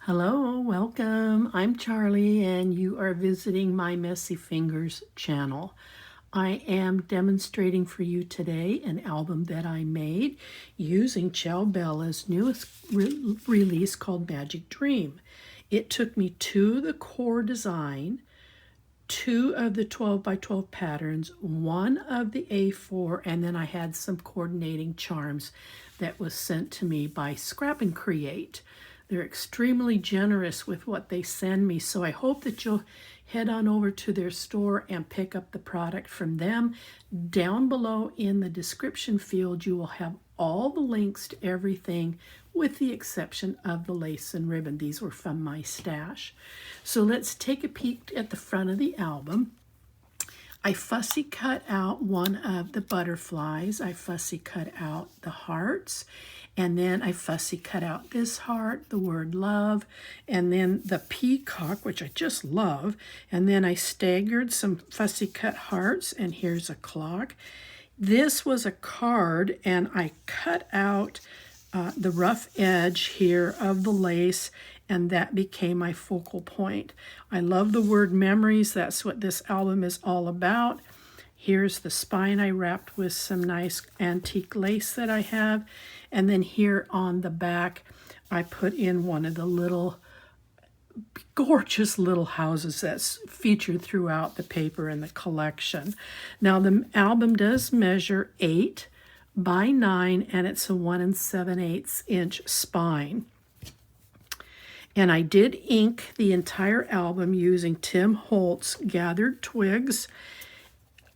Hello, welcome. I'm Charlie and you are visiting my Messy Fingers channel. I am demonstrating for you today an album that I made using Ciao Bella's newest release called Magic Dream. It took me to the core design, 2 of the 12 by 12 patterns, 1 of the A4, and then I had some coordinating charms that was sent to me by Scrap and Create. They're extremely generous with what they send me, so I hope that you'll head on over to their store and pick up the product from them. Down below in the description field, you will have all the links to everything with the exception of the lace and ribbon. These were from my stash. So let's take a peek at the front of the album. I fussy cut out one of the butterflies. I fussy cut out the hearts. And then I fussy cut out this heart, the word love, and then the peacock, which I just love. And then I staggered some fussy cut hearts, and here's a clock. This was a card, and I cut out the rough edge here of the lace, and that became my focal point. I love the word memories. That's what this album is all about. Here's the spine I wrapped with some nice antique lace that I have. And then here on the back, I put in one of the little gorgeous little houses that's featured throughout the paper in the collection. Now the album does measure 8 by 9, and it's a 1 7/8 inch spine. And I did ink the entire album using Tim Holtz gathered twigs.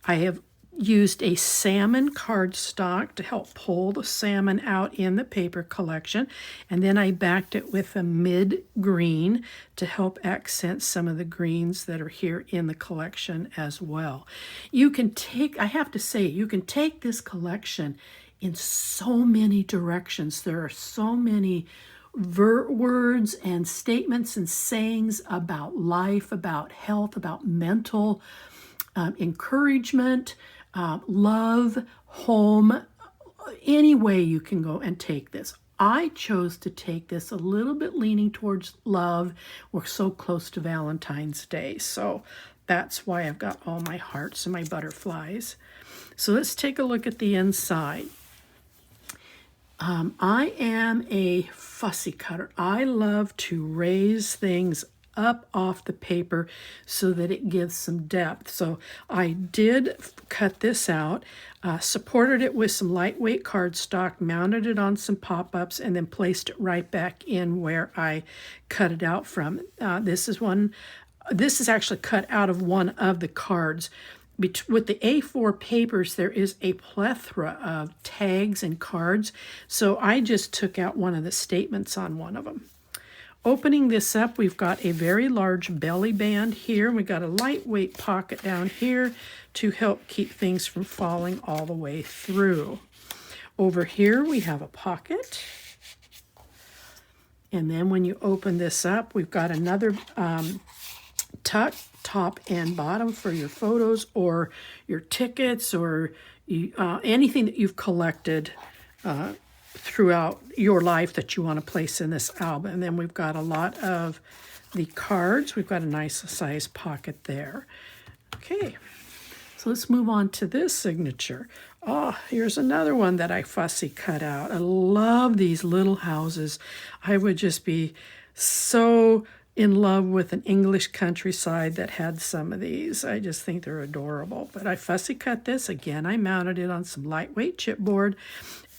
I have used a salmon cardstock to help pull the salmon out in the paper collection, and then I backed it with a mid green to help accent some of the greens that are here in the collection as well. You can take, I have to say, you can take this collection in so many directions. There are so many words and statements and sayings about life, about health, about mental encouragement, love, home, any way you can go and take this. I chose to take this a little bit leaning towards love. We're so close to Valentine's Day, so that's why I've got all my hearts and my butterflies. So let's take a look at the inside. I am a fussy cutter. I love to raise things up off the paper so that it gives some depth. So I did cut this out, supported it with some lightweight cardstock, mounted it on some pop-ups, and then placed it right back in where I cut it out from. This is actually cut out of one of the cards. With the A4 papers, there is a plethora of tags and cards, so I just took out one of the statements on one of them. Opening this up, we've got a very large belly band here. We got a lightweight pocket down here to help keep things from falling all the way through. Over here, we have a pocket. And then when you open this up, we've got another tuck, top and bottom for your photos or your tickets or anything that you've collected throughout your life that you want to place in this album. And then we've got a lot of the cards. We've got a nice size pocket there. Okay, so let's move on to this signature. Oh, here's another one that I fussy cut out. I love these little houses. I would just be so in love with an English countryside that had some of these. I just think they're adorable. But I fussy cut this. Again, I mounted it on some lightweight chipboard,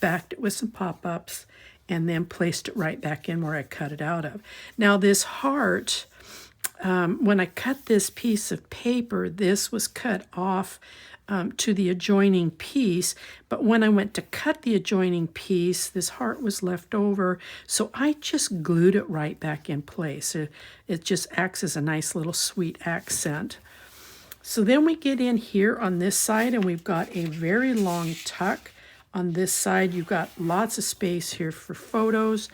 backed it with some pop-ups, and then placed it right back in where I cut it out of. Now this heart, when I cut this piece of paper, this was cut off to the adjoining piece, but when I went to cut the adjoining piece, this heart was left over, so I just glued it right back in place. It just acts as a nice little sweet accent. So then we get in here on this side, and we've got a very long tuck. On this side, you've got lots of space here for photos.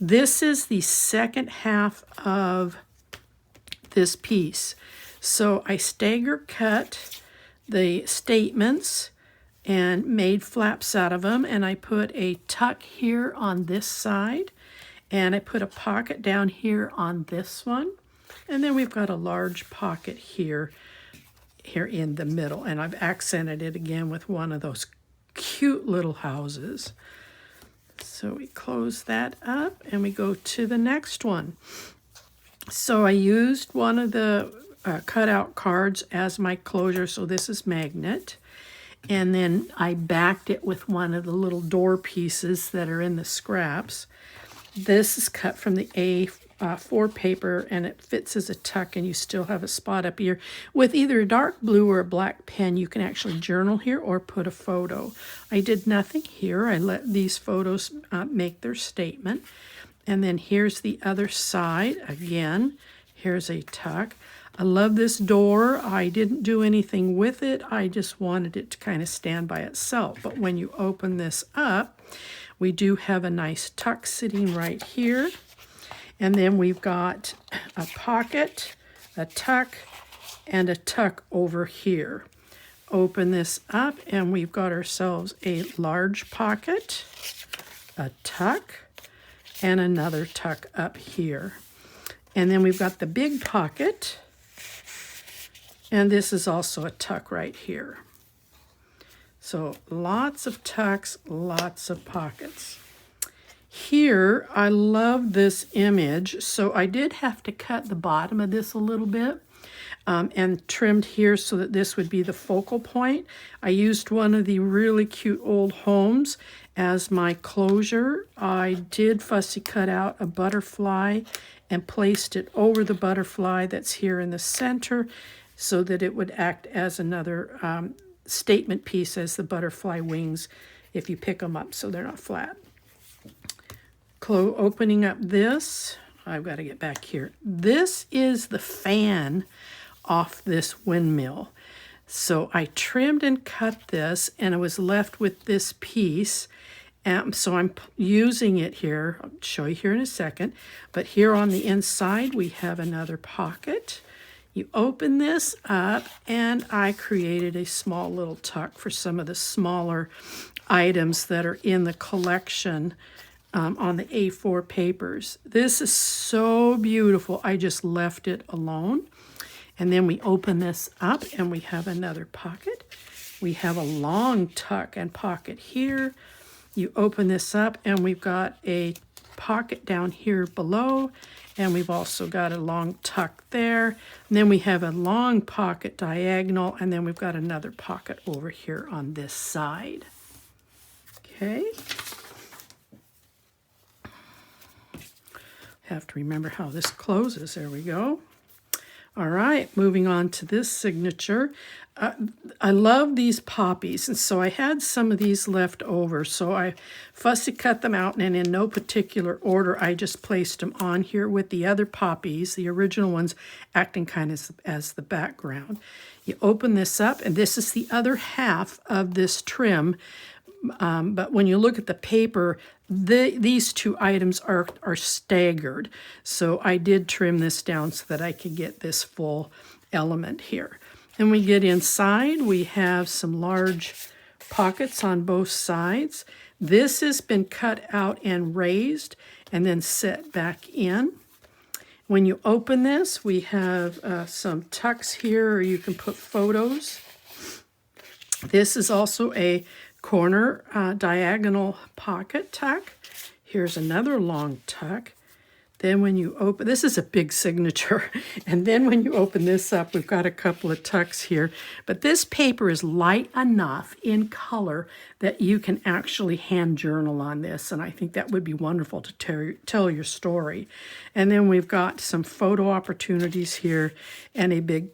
This is the second half of this piece. So I stagger cut the statements and made flaps out of them, and I put a tuck here on this side, And I put a pocket down here on this one. And then we've got a large pocket here in the middle. And I've accented it again with one of those cute little houses. So we close that up and we go to the next one. So I used one of the cutout cards as my closure. So this is magnet. And then I backed it with one of the little door pieces that are in the scraps. This is cut from the A4 paper, and it fits as a tuck, and you still have a spot up here. With either a dark blue or a black pen, you can actually journal here or put a photo. I did nothing here. I let these photos make their statement. And then here's the other side. Again, here's a tuck. I love this door. I didn't do anything with it. I just wanted it to kind of stand by itself. But when you open this up, we do have a nice tuck sitting right here. And then we've got a pocket, a tuck, and a tuck over here. Open this up and we've got ourselves a large pocket, a tuck, and another tuck up here. And then we've got the big pocket, and this is also a tuck right here. So lots of tucks, lots of pockets. Here, I love this image, so I did have to cut the bottom of this a little bit and trimmed here so that this would be the focal point. I used one of the really cute old homes as my closure. I did fussy cut out a butterfly and placed it over the butterfly that's here in the center so that it would act as another statement piece as the butterfly wings if you pick them up so they're not flat. Opening up this, I've got to get back here. This is the fan off this windmill. So I trimmed and cut this, and I was left with this piece. So I'm using it here. I'll show you here in a second. But here on the inside, we have another pocket. You open this up, and I created a small little tuck for some of the smaller items that are in the collection on the A4 papers. This is so beautiful. I just left it alone. And then we open this up, and we have another pocket. We have a long tuck and pocket here. You open this up, and we've got a pocket down here below, and we've also got a long tuck there. And then we have a long pocket diagonal, and then we've got another pocket over here on this side. Okay. Have to remember how this closes. There we go. All right, moving on to this signature. I love these poppies, and so I had some of these left over, so I fussy cut them out, and in no particular order, I just placed them on here with the other poppies, the original ones acting kind of as the background. You open this up, and this is the other half of this trim, but when you look at the paper, these two items are staggered. So I did trim this down so that I could get this full element here. Then we get inside, we have some large pockets on both sides. This has been cut out and raised and then set back in. When you open this, we have some tucks here, or you can put photos. This is also a corner diagonal pocket tuck. Here's another long tuck. Then when you open, this is a big signature, and then when you open this up, we've got a couple of tucks here, but this paper is light enough in color that you can actually hand journal on this, and I think that would be wonderful to tell your story. And then we've got some photo opportunities here and a big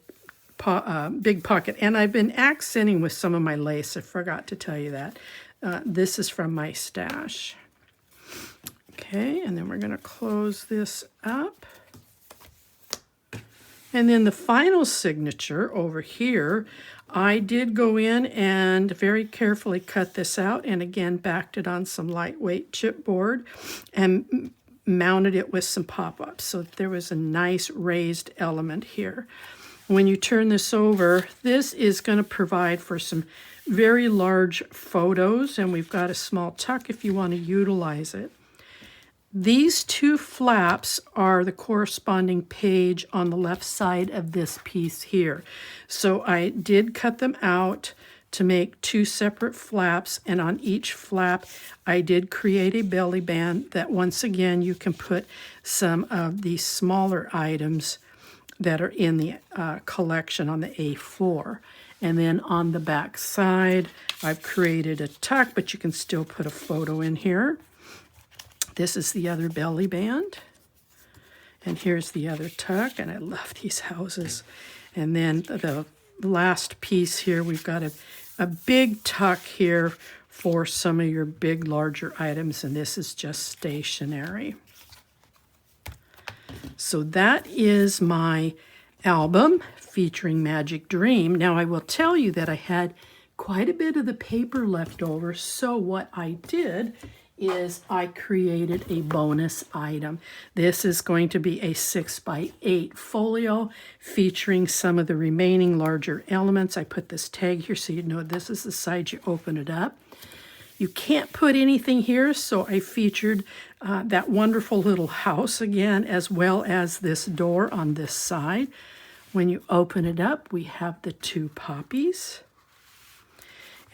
pocket, and I've been accenting with some of my lace. I forgot to tell you that. This is from my stash. Okay, and then we're going to close this up. And then the final signature over here, I did go in and very carefully cut this out, and again backed it on some lightweight chipboard and mounted it with some pop-ups so that there was a nice raised element here. When you turn this over, this is going to provide for some very large photos, and we've got a small tuck if you want to utilize it. These two flaps are the corresponding page on the left side of this piece here. So I did cut them out to make two separate flaps, and on each flap I did create a belly band that once again you can put some of the smaller items that are in the collection on the A4. And then on the back side I've created a tuck, but you can still put a photo in here. This is the other belly band, and here's the other tuck, and I love these houses. And then the last piece here, we've got a big tuck here for some of your big, larger items, and this is just stationery. So that is my album featuring Magic Dream. Now I will tell you that I had quite a bit of the paper left over, so what I did is I created a bonus item. This is going to be a 6x8 folio featuring some of the remaining larger elements. I put this tag here so you know this is the side you open it up. You can't put anything here, so I featured that wonderful little house again, as well as this door on this side. When you open it up, we have the two poppies.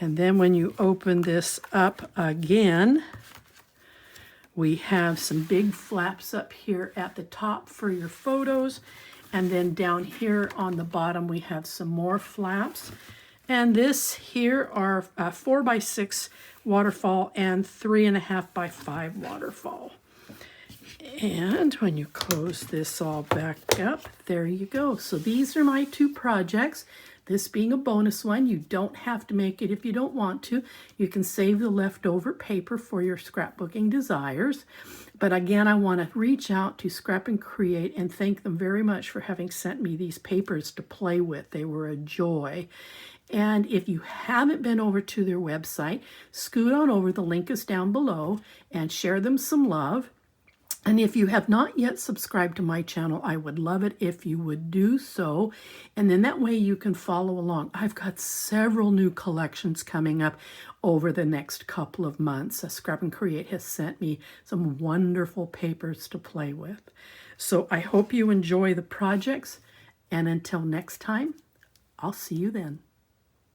And then when you open this up again, we have some big flaps up here at the top for your photos. And then down here on the bottom, we have some more flaps. And this here are 4x6 waterfall and 3.5x5 waterfall. And when you close this all back up, there you go. So these are my two projects. This being a bonus one, you don't have to make it if you don't want to. You can save the leftover paper for your scrapbooking desires. But again, I want to reach out to Scrap and Create and thank them very much for having sent me these papers to play with. They were a joy. And if you haven't been over to their website, scoot on over. The link is down below, and share them some love. And if you have not yet subscribed to my channel, I would love it if you would do so. And then that way you can follow along. I've got several new collections coming up over the next couple of months. Scrap and Create has sent me some wonderful papers to play with. So I hope you enjoy the projects. And until next time, I'll see you then.